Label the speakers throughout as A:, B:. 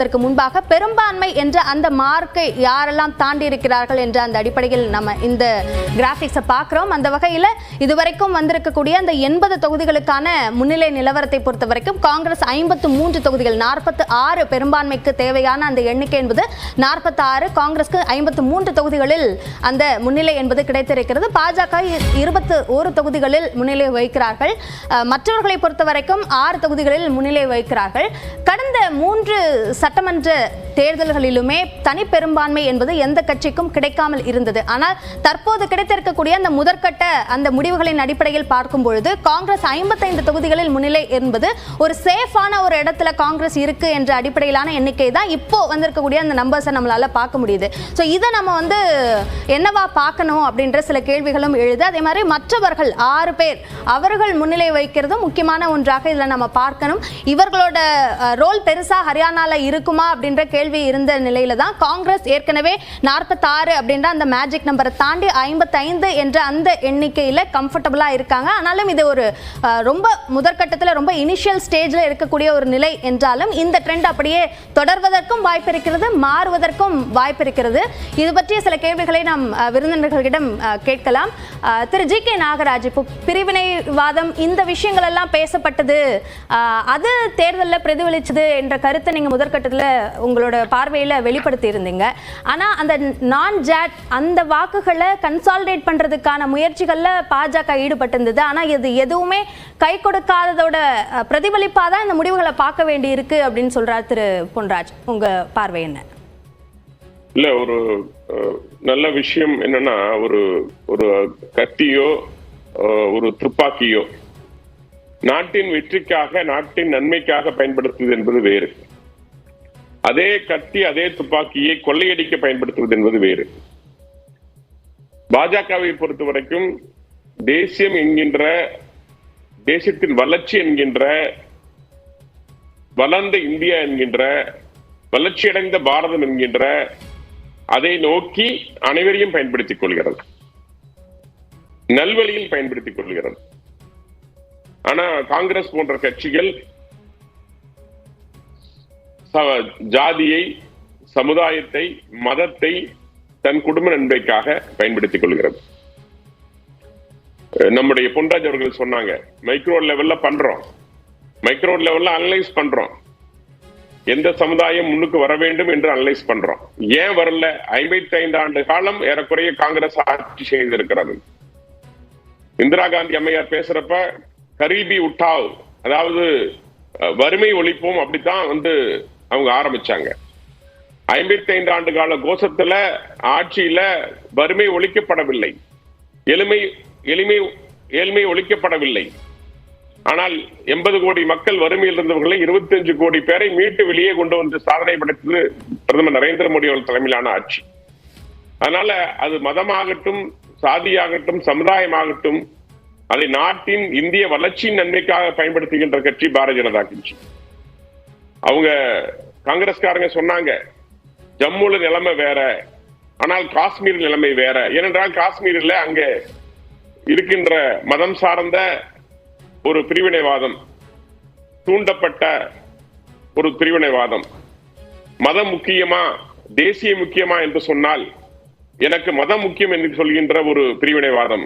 A: அதற்கு முன்பாக பெரும்பான்மை என்ற அந்த மார்க்கை யாரெல்லாம் தாண்டி இருக்கிறார்கள் என்ற அந்த அடிப்படையில் நம்ம இந்த கிராபிக்ஸை பார்க்கிறோம். அந்த வகையில் இதுவரைக்கும் வந்திருக்கக்கூடிய அந்த 80 தொகுதிகளுக்கான முன்னிலை நிலவரத்தை பொறுத்த வரைக்கும் காங்கிரஸ் 53 தொகுதிகள் 46 பெரும்பான்மைக்கு தேவையான அந்த எண்ணிக்கை என்பது 46, காங்கிரஸ்க்கு 53 தொகுதிகளில் அந்த முன்னிலை என்பது கிடைத்திருக்கிறது. பாஜக 21 தொகுதிகளில் முன்னிலை வகிக்கிறார்கள். மற்றவர்களை பொறுத்த வரைக்கும் 6 தொகுதிகளில் முன்னிலை வகிக்கிறார்கள். கடந்த 3 சட்டமன்ற தேர்தல்களிலுமே தனி பெரும்பான்மை என்பது எந்த கட்சிக்கும் கிடைக்காமல் இருந்தது. ஆனால் தற்போது கிடைத்திருக்கக்கூடிய அந்த முதற்கட்ட அந்த முடிவுகளின் அடிப்படையில் பார்க்கும் பொழுது காங்கிரஸ் 55 தொகுதிகளில் முன்னிலை என்பது ஒரு சேஃபான ஒரு இடத்துல காங்கிரஸ் இருக்கு என்ற அடிப்படையிலான எண்ணிக்கை தான் இப்போ வந்திருக்கக்கூடிய அந்த நம்பர்ஸை நம்மளால பார்க்க முடியுது. ஸோ இதை நம்ம என்னவா பார்க்கணும் அப்படின்ற சில கேள்விகளும் எழுது. அதே மாதிரி மற்றவர்கள் 6 பேர் அவர்கள் முன்னிலை வைக்கிறதும் முக்கியமான ஒன்றாக இதில் நம்ம பார்க்கணும். இவர்களோட ரோல் பெருசா ஹரியானால இருக்குமா அப்படின்ற கேள்வி இருந்த நிலையில தான் காங்கிரஸ் ஏற்கனவே 46 அப்படின்ற அந்த மேஜிக் நம்பரை தாண்டி 55 என்ற அந்த எண்ணிக்கையில கம்ஃபர்டபுளா இருக்காங்க. ஆனாலும் இது ஒரு ரொம்ப முதற்கட்டத்தில் ரொம்ப இனிஷியல் ஸ்டேஜ்ல இருக்கக்கூடிய ஒரு நிலை என்றாலும் இந்த ட்ரெண்ட் அப்படியே தொடர்வதற்கும் வாய்ப்பு இருக்கிறது, மாறுவதற்கும் வாய்ப்பு இருக்கிறது. இது பற்றிய சில கேள்விகளை நாம் விருந்தினர்களிடம் கேட்கலாம். திரு ஜி கே நாகராஜ், இப்போ பிரிவினைவாதம் இந்த விஷயங்கள் எல்லாம் பேசப்பட்டது, அது தேர்தலில் பிரதிபலிச்சது என்ற கருத்தை நீங்க முதற்கட்டத்தில் உங்களோட பார்வையில வெளிப்படுத்தி இருந்தீங்க. ஆனா அந்த நான் ஜாட் அந்த வாக்குகளை கன்சாலிடேட் பண்றதுக்கான முயற்சிகள்ல பாஜக ஈடுபட்டிருந்தது. ஆனா இது எதுவுமே கை கொடுக்காததோட பிரதிபலிப்பாதான் இந்த முடிவுகளை பார்க்க வேண்டி இருக்கு அப்படின்னு சொல்றார் திரு பொன்ராஜ். உங்க பார்வை என்ன?
B: இல்ல, ஒரு நல்ல விஷயம் என்னன்னா, ஒரு கத்தியோ ஒரு துப்பாக்கியோ நாட்டின் வெற்றிக்காக நாட்டின் நன்மைக்காக பயன்படுத்துவது என்பது வேறு. அதே கத்தி அதே துப்பாக்கியை கொள்ளையடிக்க பயன்படுத்துவது என்பது வேறு. பாஜகவை பொறுத்த வரைக்கும் தேசியம் என்கின்ற, தேசத்தின் வளர்ச்சி என்கின்ற, வளர்ந்த இந்தியா என்கின்ற, வளர்ச்சியடைந்த பாரதம் என்கின்ற அதை நோக்கி அனைவரையும் பயன்படுத்திக் கொள்கிறது, நல்வழியில் பயன்படுத்திக் கொள்கிறது. ஆனா காங்கிரஸ் போன்ற கட்சிகள் ஜாதியை, சமுதாயத்தை, மதத்தை தன் குடும்ப நன்மைக்காக பயன்படுத்திக் கொள்கிறது. நம்முடைய பொன்ராஜ் அவர்கள் சொன்னாங்க, மைக்ரோ லெவல்ல பண்றோம், மைக்ரோ லெவல்ல அனலைஸ் பண்றோம், எந்த சமுதாயம் முன்னுக்கு வர வேண்டும் என்று அனலைஸ் பண்றோம். ஏன் வரல? 55 ஆண்டு காலம் ஏறக்குறைய காங்கிரஸ் ஆட்சி செய்திருக்கிறது. இந்திரா காந்தி அம்மையார் பேசுறப்ப கரீபி உட்டாவ், அதாவது வறுமை ஒழிப்போம், அப்படித்தான் அவங்க ஆரம்பிச்சாங்க. 55 ஆண்டு கால கோஷத்துல ஆட்சியில வறுமை ஒழிக்கப்படவில்லை, ஏழ்மை ஒழிக்கப்படவில்லை. ஆனால் 80 கோடி மக்கள் வறுமையில் இருந்தவர்களை 25 கோடி பேரை மீட்டு வெளியே கொண்டு வந்து சாதனை படைத்தது பிரதமர் நரேந்திர மோடி அவர்கள் தலைமையிலான ஆட்சி. அதனால அது மதமாகட்டும், சாதியாகட்டும், சமுதாயமாகட்டும், அதை நாட்டின் இந்திய வளர்ச்சியின் நன்மைக்காக பயன்படுத்துகின்ற கட்சி பாரதிய ஜனதா கட்சி. அவங்க காங்கிரஸ்காரங்க சொன்னாங்க, ஜம்முல நிலைமை வேற, ஆனால் காஷ்மீர் நிலைமை வேற. ஏனென்றால் காஷ்மீர்ல அங்க இருக்கின்ற மதம் சார்ந்த ஒரு பிரிவினைவாதம், தூண்டப்பட்ட ஒரு பிரிவினைவாதம். மதம் முக்கியமா தேசிய முக்கியமா என்று சொன்னால் எனக்கு மதம் முக்கியம் என்று சொல்கின்ற ஒரு பிரிவினைவாதம்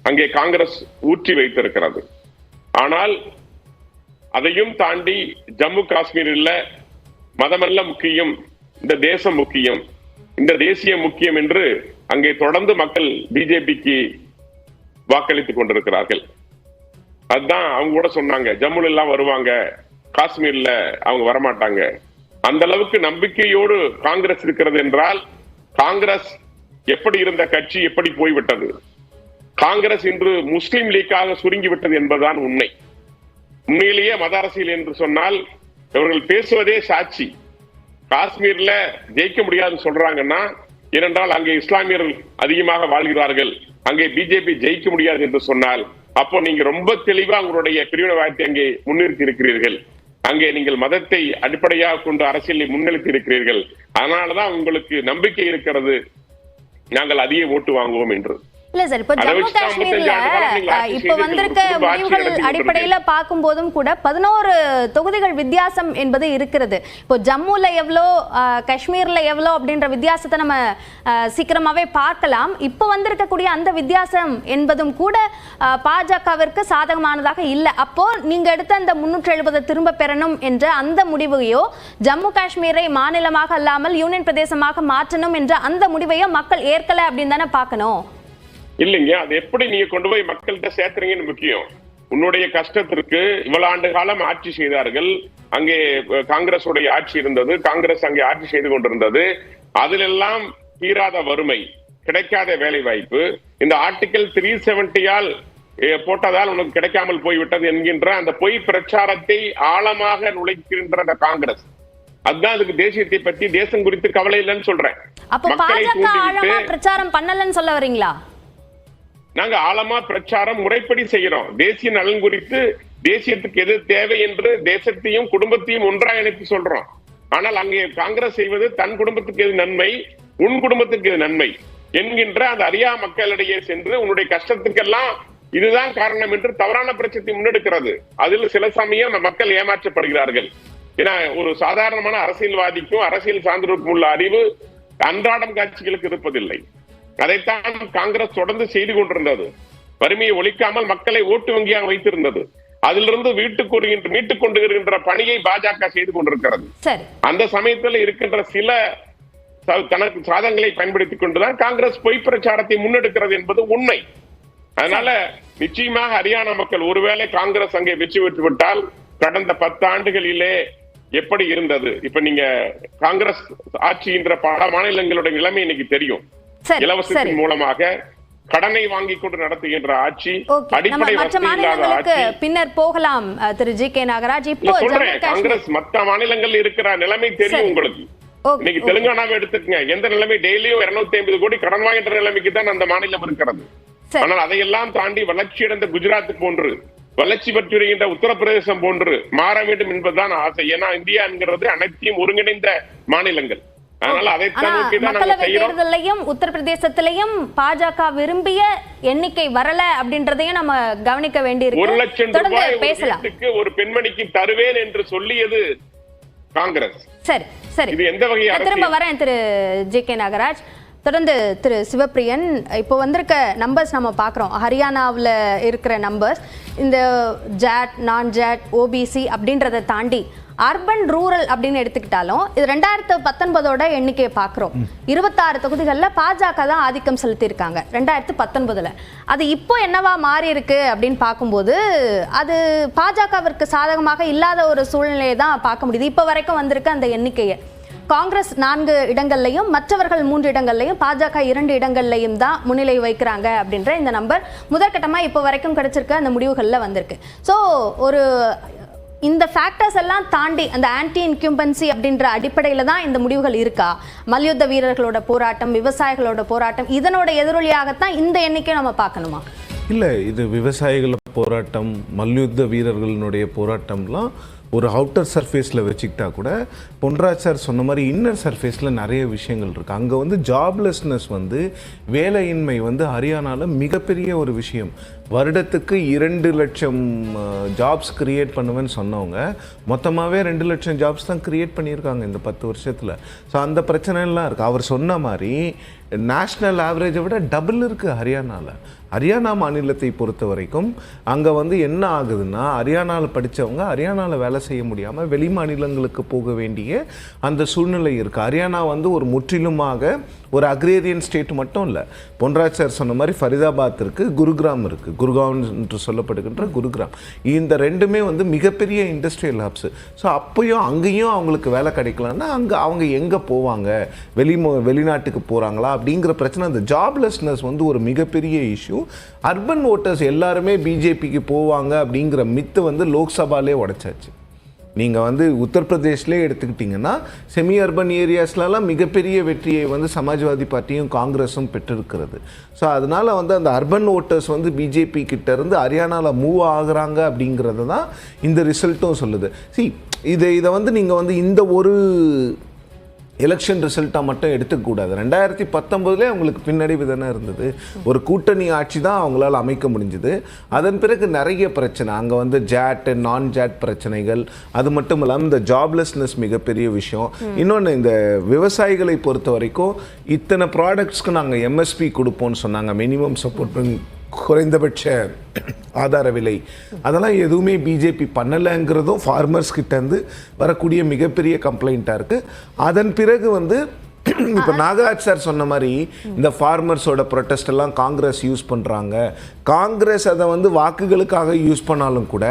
B: அங்கே காங்கிரஸ் ஊற்றி வைத்திருக்கிறது. ஆனால் அதையும் தாண்டி ஜம்மு காஷ்மீரில் மதமல்ல முக்கியம், இந்த தேசம் முக்கியம், இந்த தேசியம் முக்கியம் என்று அங்கே தொடர்ந்து மக்கள் பிஜேபிக்கு வாக்களித்துக் கொண்டிருக்கிறார்கள். அதுதான் அவங்க கூட சொன்னாங்க, ஜம்முல எல்லாம் வருவாங்க, காஷ்மீர்ல அவங்க வரமாட்டாங்க. அந்த அளவுக்கு நம்பிக்கையோடு காங்கிரஸ் இருக்கிறது என்றால், காங்கிரஸ் எப்படி இருந்த கட்சி எப்படி போய்விட்டது, காங்கிரஸ் இன்று முஸ்லிம் லீக்காக சுருங்கிவிட்டது என்பதுதான் உண்மை. உண்மையிலேயே மத அரசியல் என்று சொன்னால் இவர்கள் பேசுவதே சாட்சி. காஷ்மீர்ல ஜெயிக்க முடியாதுன்னு சொல்றாங்கன்னா, ஏனென்றால் அங்கே இஸ்லாமியர்கள் அதிகமாக வாழ்கிறார்கள், அங்கே பிஜேபி ஜெயிக்க முடியாது என்று சொன்னால், அப்போ நீங்க ரொம்ப தெளிவா உங்களுடைய பிரிவினைவாதத்தை அங்கே முன்னிறுத்தி இருக்கிறீர்கள், அங்கே நீங்கள் மதத்தை அடிப்படையாக கொண்டு அரசியலை முன்னிறுத்தி இருக்கிறீர்கள். அதனாலதான் உங்களுக்கு நம்பிக்கை இருக்கிறது, நாங்கள் அதிக ஓட்டு வாங்குவோம் என்று.
A: இல்ல சார், இப்போ ஜம்மு காஷ்மீர்ல இப்ப வந்திருக்க முடிவுகள் அடிப்படையில பார்க்கும்போதும் கூட 11 தொகுதிகள் வித்தியாசம் என்பது இருக்கிறது. இப்போ ஜம்முல எவ்வளோ, காஷ்மீர்ல எவ்வளோ அப்படின்ற வித்தியாசத்தை நம்ம சீக்கிரமாவே பார்க்கலாம். இப்போ வந்திருக்கக்கூடிய அந்த வித்தியாசம் என்பதும் கூட பாஜகவிற்கு சாதகமானதாக இல்லை. அப்போ நீங்க எடுத்த அந்த 370 திரும்ப பெறணும் என்ற அந்த முடிவையோ, ஜம்மு காஷ்மீரை மாநிலமாக அல்லாமல் யூனியன் பிரதேசமாக மாற்றணும் என்ற அந்த முடிவையோ மக்கள் ஏற்கல அப்படின்னு தானே பார்க்கணும்.
B: இல்லைங்க, அது எப்படி நீங்க கொண்டு போய் மக்கள்கிட்ட சேர்த்துறீங்கன்னு முக்கியம். உன்னுடைய கஷ்டத்திற்கு இவ்வளவு ஆண்டு காலம் ஆட்சி செய்தார்கள். அங்கே காங்கிரஸ் உடைய ஆட்சி இருந்தது, காங்கிரஸ் அங்கே ஆட்சி செய்து கொண்டிருந்தது. அதிலெல்லாம் தீராத வறுமை, கிடைக்காத வேலை வாய்ப்பு, இந்த ஆர்டிகல் 370 போட்டதால் உனக்கு கிடைக்காமல் போய்விட்டது என்கின்ற அந்த பொய் பிரச்சாரத்தை ஆழமாக நுழைக்கின்ற அந்த காங்கிரஸ், அதுதான் அதுக்கு தேசியத்தை பற்றி, தேசம் குறித்து கவலை இல்லைன்னு சொல்றேன்.
A: அப்ப பாஜக ஆழமா பிரச்சாரம் பண்ணலன்னு சொல்ல வரீங்களா?
B: நாங்க ஆழமா பிரச்சாரம் முறைப்படி செய்யறோம். தேசிய நலன் குறித்து, தேசியத்துக்கு எது தேவை என்று தேசத்தையும் குடும்பத்தையும் ஒன்றாக இணைத்து சொல்றோம். ஆனால் அங்கே காங்கிரஸ் செய்வது தன் குடும்பத்துக்கு எது நன்மை, உன் குடும்பத்துக்கு எது நன்மை என்கின்ற அந்த அறியா மக்களிடையே சென்று உன்னுடைய கஷ்டத்துக்கெல்லாம் இதுதான் காரணம் என்று தவறான பிரச்சனை முன்னெடுக்கிறது. அதில் சில சமயம் மக்கள் ஏமாற்றப்படுகிறார்கள். ஏன்னா ஒரு சாதாரணமான அரசியல்வாதிக்கும் அரசியல் சார்ந்தவருக்கும் உள்ள அறிவு அன்றாடம் காட்சிகளுக்கு இருப்பதில்லை. அதைத்தான் காங்கிரஸ் தொடர்ந்து செய்து கொண்டிருந்தது. வறுமையை ஒழிக்காமல் மக்களை ஓட்டு வங்கியாக வைத்திருந்தது. அதிலிருந்து மீட்டுக் கொண்டு வருகின்ற பணியை பாஜக செய்து கொண்டிருக்கிறது. அந்த சமயத்தில் இருக்கின்ற சில தனக்கு சாதங்களை பயன்படுத்திக் கொண்டுதான் காங்கிரஸ் பொய் பிரச்சாரத்தை முன்னெடுக்கிறது என்பது உண்மை. அதனால நிச்சயமாக ஹரியானா மக்கள் ஒருவேளை காங்கிரஸ் அங்கே வெற்றி பெற்று விட்டால் கடந்த 10 ஆண்டுகளிலே எப்படி இருந்தது, இப்ப நீங்க காங்கிரஸ் ஆட்சின்ற பல மாநிலங்களுடைய நிலைமை இன்னைக்கு தெரியும். இலவசத்தின் மூலமாக கடனை வாங்கி கொண்டு நடத்துகின்ற ஆட்சி, அடிப்படை வசதி இல்லாத ஆட்சி.
A: பின்னர் போகலாம் திரு ஜி.கே. நாகராஜ். இப்போ
B: காங்கிரஸ் மற்ற மாநிலங்கள் இருக்கிற நிலைமை தெரியும் உங்களுக்கு. இன்னைக்கு தெலுங்கானாவை எடுத்துக்கங்க, எந்த நிலைமை டெய்லியும் 250 கோடி கடன் வாங்கின்ற நிலைமைக்கு தான் அந்த மாநிலம் இருக்கிறது. ஆனால் அதையெல்லாம் தாண்டி வளர்ச்சியடைந்த குஜராத் போன்று, வளர்ச்சி பெற்று வருகின்ற உத்தரப்பிரதேசம் போன்று மாற வேண்டும் என்பதுதான் ஆசை. ஏன்னா இந்தியா என்கிறது அனைத்தையும் ஒருங்கிணைந்த மாநிலங்கள்.
A: மக்களவை தேர்தலையும் உத்தரப்பிரதேசத்திலையும் பாஜக விரும்பிய எண்ணிக்கை வரல அப்படின்றதையும் நம்ம கவனிக்க வேண்டியிருக்கு.
B: 1 லட்சம் ரூபாய் ஒரு பெண்மணிக்கு தருவேன் என்று சொல்லியது காங்கிரஸ்.
A: சரி சரி,
B: இது எந்த வகை?
A: திரும்ப வரேன் திரு ஜி.கே. நாகராஜ். தொடர்ந்து திரு சிவப்பிரியன், இப்போ வந்திருக்க நம்பர்ஸ் நம்ம பார்க்குறோம். ஹரியானாவில் இருக்கிற நம்பர்ஸ், இந்த ஜாட், நான் ஜாட், ஓபிசி அப்படின்றத தாண்டி அர்பன் ரூரல் அப்படின்னு எடுத்துக்கிட்டாலும் இது 2019 எண்ணிக்கையை பார்க்குறோம். 26 தொகுதிகளில் பாஜக தான் ஆதிக்கம் செலுத்தியிருக்காங்க 2019. அது இப்போ என்னவா மாறி இருக்கு அப்படின்னு பார்க்கும்போது அது பாஜகவிற்கு சாதகமாக இல்லாத ஒரு சூழ்நிலையை தான் பார்க்க முடியுது. இப்போ வரைக்கும் வந்திருக்க அந்த எண்ணிக்கையை காங்கிரஸ் 4 இடங்கள்லையும், மற்றவர்கள் 3 இடங்கள்லையும், பாஜக 2 இடங்கள்லையும் தான் முன்னிலை வைக்கிறாங்க அப்படின்ற இந்த நம்பர் முதற்கட்டமாக இப்போ வரைக்கும் கிடைச்சிருக்க அந்த முடிவுகளில் வந்திருக்கு. ஸோ ஒரு இந்த ஃபேக்டர்ஸ் எல்லாம் தாண்டி அந்த ஆன்டி இன்கும்பன்சி அப்படின்ற அடிப்படையில் தான் இந்த முடிவுகள் இருக்கா? மல்யுத்த வீரர்களோட போராட்டம், விவசாயிகளோட போராட்டம், இதனோட எதிரொலியாகத்தான் இந்த எண்ணிக்கை நம்ம பார்க்கணுமா?
C: இல்லை, இது விவசாயிகள போராட்டம், மல்யுத்த வீரர்களினுடைய போராட்டம்லாம் ஒரு அவுட்டர் சர்ஃபேஸில் வச்சுக்கிட்டா கூட பொன்ராஜ் சார் சொன்ன மாதிரி இன்னர் சர்ஃபேஸில் நிறைய விஷயங்கள் இருக்குது. அங்கே வந்து ஜாப்லெஸ்னஸ் வந்து வேலையின்மை வந்து ஹரியானாவில் மிகப்பெரிய ஒரு விஷயம். வருடத்துக்கு 2 லட்சம் ஜாப்ஸ் கிரியேட் பண்ணுவேன்னு சொன்னவங்க மொத்தமாகவே 2 லட்சம் ஜாப்ஸ் தான் கிரியேட் பண்ணியிருக்காங்க இந்த 10 வருஷத்தில். ஸோ அந்த பிரச்சனைலாம் இருக்குது. அவர் சொன்ன மாதிரி நேஷ்னல் ஆவரேஜை விட டபுள் இருக்குது ஹரியானாவில். ஹரியானா மாநிலத்தை பொறுத்த வரைக்கும் அங்கே வந்து என்ன ஆகுதுன்னா, ஹரியானாவில் படித்தவங்க ஹரியானாவில் வேலை செய்ய முடியாமல் வெளி மாநிலங்களுக்கு போக வேண்டிய அந்த சூழ்நிலை இருக்குது. ஹரியானா வந்து ஒரு முற்றிலுமாக ஒரு அக்ரேரியன் ஸ்டேட் மட்டும் இல்லை. பொன்ராஜ் சார் சொன்ன மாதிரி ஃபரிதாபாத் இருக்குது, குருகிராம் இருக்குது, குருகாவ் என்று சொல்லப்படுகின்ற குருகிராம். இந்த ரெண்டுமே வந்து மிகப்பெரிய இண்டஸ்ட்ரியல் ஹப்ஸு. ஸோ அப்போயும் அங்கேயும் அவங்களுக்கு வேலை கிடைக்கலன்னா அங்கே அவங்க எங்கே போவாங்க, வெளிநாட்டுக்கு போகிறாங்களா அப்படிங்கிற பிரச்சனை. அந்த ஜாப்லெஸ்னஸ் வந்து ஒரு மிகப்பெரிய இஷ்யூ. அர்பன் ஓட்டர்ஸ் எல்லாருமே பிஜேபிக்கு போவாங்க அப்படிங்கிற மித்து வந்து லோக்சபாலே உடைச்சாச்சு. நீங்கள் வந்து உத்தரப்பிரதேஷ்லேயே எடுத்துக்கிட்டிங்கன்னா செமி அர்பன் ஏரியாஸ்லாம் மிகப்பெரிய வெற்றியை வந்து சமாஜ்வாதி பார்ட்டியும் காங்கிரஸும் பெற்றிருக்கிறது. ஸோ அதனால் வந்து அந்த அர்பன் ஓட்டர்ஸ் வந்து பிஜேபி கிட்டேருந்து ஹரியானாவில் மூவ் ஆகுறாங்க அப்படிங்கிறது தான் இந்த ரிசல்ட்டும் சொல்லுது. இதை வந்து நீங்கள் வந்து இந்த ஒரு எலெக்ஷன் ரிசல்ட்டாக மட்டும் எடுத்துக்கூடாது. 2019 அவங்களுக்கு பின்னடைவு தானே இருந்தது. ஒரு கூட்டணி ஆட்சி தான் அவங்களால அமைக்க முடிஞ்சுது. அதன் பிறகு நிறைய பிரச்சனை, அங்கே வந்து ஜாட் நான் ஜாட் பிரச்சனைகள், அது மட்டும் இல்லாமல் இந்த ஜாப்லெஸ்னஸ் மிகப்பெரிய விஷயம். இன்னொன்று, இந்த விவசாயிகளை பொறுத்த வரைக்கும் இத்தனை ப்ராடக்ட்ஸ்க்கு நாங்கள் எம்எஸ்பி கொடுப்போம்னு சொன்னாங்க, மினிமம் சப்போர்ட் குறைந்தபட்ச ஆதார விலை, அதெல்லாம் எதுவுமே பிஜேபி பண்ணலைங்கிறதும் ஃபார்மர்ஸ் கிட்டேருந்து வரக்கூடிய மிகப்பெரிய கம்ப்ளைண்ட்டாக இருக்குது. அதன் பிறகு வந்து இப்போ நாகராஜ் சார் சொன்ன மாதிரி இந்த ஃபார்மர்ஸோட ப்ரொட்டஸ்ட் எல்லாம் காங்கிரஸ் யூஸ் பண்ணுறாங்க. காங்கிரஸ் அதை வந்து வாக்குகளுக்காக யூஸ் பண்ணாலும் கூட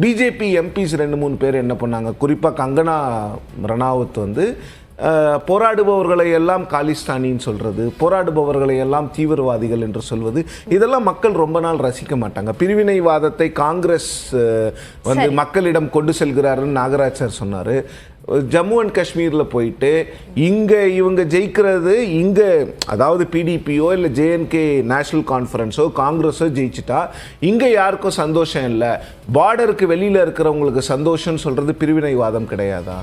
C: பிஜேபி எம்பிஸ் 2-3 பேர் என்ன பண்ணாங்க, குறிப்பாக கங்கனா ரணாவத் வந்து போராடுபவர்களை எல்லாம் காலிஸ்தானின்னு சொல்கிறது, போராடுபவர்களை எல்லாம் தீவிரவாதிகள் என்று சொல்வது, இதெல்லாம் மக்கள் ரொம்ப நாள் ரசிக்க மாட்டாங்க. பிரிவினைவாதத்தை காங்கிரஸ் வந்து மக்களிடம் கொண்டு செல்கிறாருன்னு நாகராஜ் சார் சொன்னார். ஜம்மு அண்ட் காஷ்மீரில் போயிட்டு இங்கே இவங்க ஜெயிக்கிறது, இங்கே அதாவது பிடிபியோ இல்லை ஜேஎன்கே நேஷனல் கான்ஃபரன்ஸோ காங்கிரஸோ ஜெயிச்சிட்டா இங்கே யாருக்கும் சந்தோஷம் இல்லை, பார்டருக்கு வெளியில் இருக்கிறவங்களுக்கு சந்தோஷம்னு சொல்கிறது பிரிவினைவாதம் கிடையாதா?